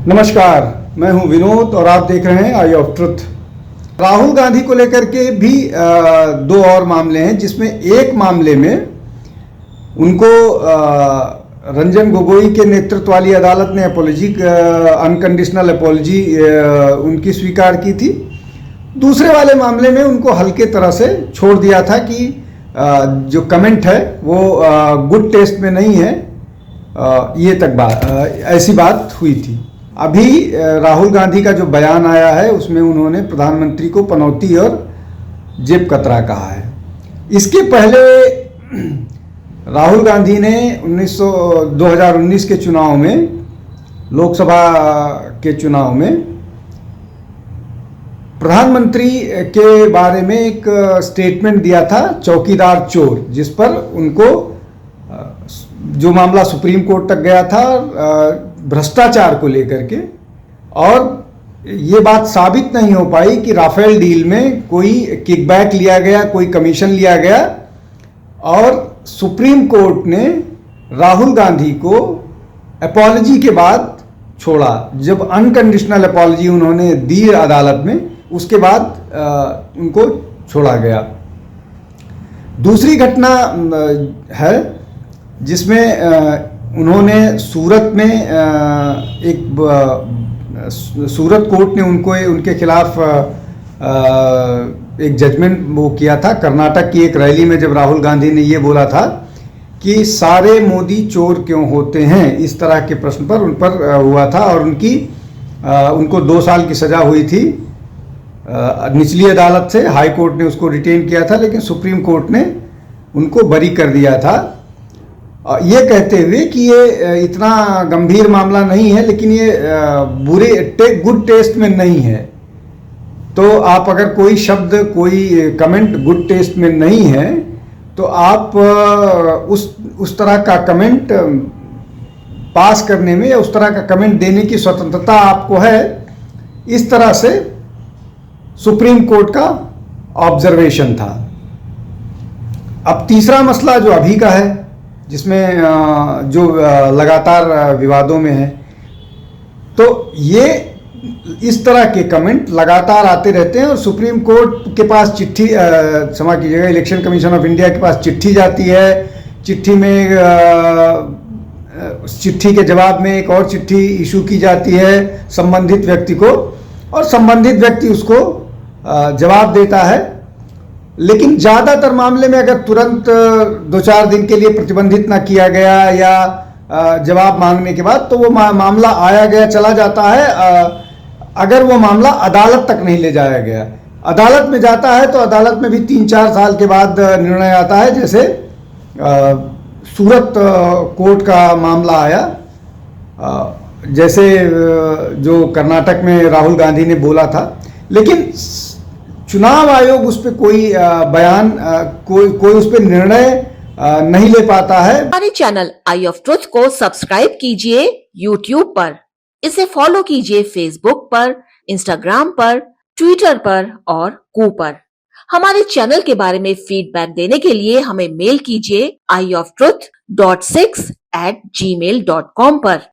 नमस्कार, मैं हूं विनोद और आप देख रहे हैं आई ऑफ ट्रुथ। राहुल गांधी को लेकर के भी दो और मामले हैं, जिसमें एक मामले में उनको रंजन गोगोई के नेतृत्व वाली अदालत ने अनकंडीशनल अपॉलजी उनकी स्वीकार की थी। दूसरे वाले मामले में उनको हल्के तरह से छोड़ दिया था कि जो कमेंट है वो गुड टेस्ट में नहीं है, ये तक ऐसी बात हुई थी। अभी राहुल गांधी का जो बयान आया है उसमें उन्होंने प्रधानमंत्री को पनौती और जेब कतरा कहा है। इसके पहले राहुल गांधी ने 2019 के चुनाव में, लोकसभा के चुनाव में प्रधानमंत्री के बारे में एक स्टेटमेंट दिया था, चौकीदार चोर, जिस पर उनको जो मामला सुप्रीम कोर्ट तक गया था भ्रष्टाचार को लेकर के, और ये बात साबित नहीं हो पाई कि राफेल डील में कोई किकबैक लिया गया, कोई कमीशन लिया गया, और सुप्रीम कोर्ट ने राहुल गांधी को अपॉलजी के बाद छोड़ा। जब अनकंडीशनल अपॉलजी उन्होंने दी अदालत में, उसके बाद उनको छोड़ा गया। दूसरी घटना है जिसमें उन्होंने सूरत में सूरत कोर्ट ने उनके खिलाफ एक जजमेंट वो किया था। कर्नाटक की एक रैली में जब राहुल गांधी ने ये बोला था कि सारे मोदी चोर क्यों होते हैं, इस तरह के प्रश्न पर उन पर हुआ था, और उनको 2 साल की सज़ा हुई थी निचली अदालत से। हाई कोर्ट ने उसको रिटेन किया था, लेकिन सुप्रीम कोर्ट ने उनको बरी कर दिया था, ये कहते हुए कि ये इतना गंभीर मामला नहीं है, लेकिन ये गुड टेस्ट में नहीं है। तो आप अगर कोई शब्द, कोई कमेंट गुड टेस्ट में नहीं है, तो आप उस तरह का कमेंट पास करने में या उस तरह का कमेंट देने की स्वतंत्रता आपको है। इस तरह से सुप्रीम कोर्ट का ऑब्जर्वेशन था। अब तीसरा मसला जो अभी का है, जिसमें जो लगातार विवादों में है, तो ये इस तरह के कमेंट लगातार आते रहते हैं, और सुप्रीम कोर्ट के पास चिट्ठी, क्षमा कीजिएगा, इलेक्शन कमीशन ऑफ इंडिया के पास चिट्ठी जाती है। चिट्ठी के जवाब में एक और चिट्ठी इशू की जाती है संबंधित व्यक्ति को, और संबंधित व्यक्ति उसको जवाब देता है। लेकिन ज़्यादातर मामले में अगर तुरंत 2-4 दिन के लिए प्रतिबंधित ना किया गया या जवाब मांगने के बाद, तो वो मामला आया गया चला जाता है। अगर वो मामला अदालत तक नहीं ले जाया गया, अदालत में जाता है, तो अदालत में भी 3-4 साल के बाद निर्णय आता है। जैसे सूरत कोर्ट का मामला आया, जैसे जो कर्नाटक में राहुल गांधी ने बोला था, लेकिन चुनाव आयोग उस पर कोई बयान, कोई उस पर निर्णय नहीं ले पाता है। हमारे चैनल आई ऑफ ट्रुथ को सब्सक्राइब कीजिए YouTube पर, इसे फॉलो कीजिए Facebook पर, Instagram पर, Twitter पर और कू पर। हमारे चैनल के बारे में फीडबैक देने के लिए हमें मेल कीजिए ioftruth.6@gmail.com पर।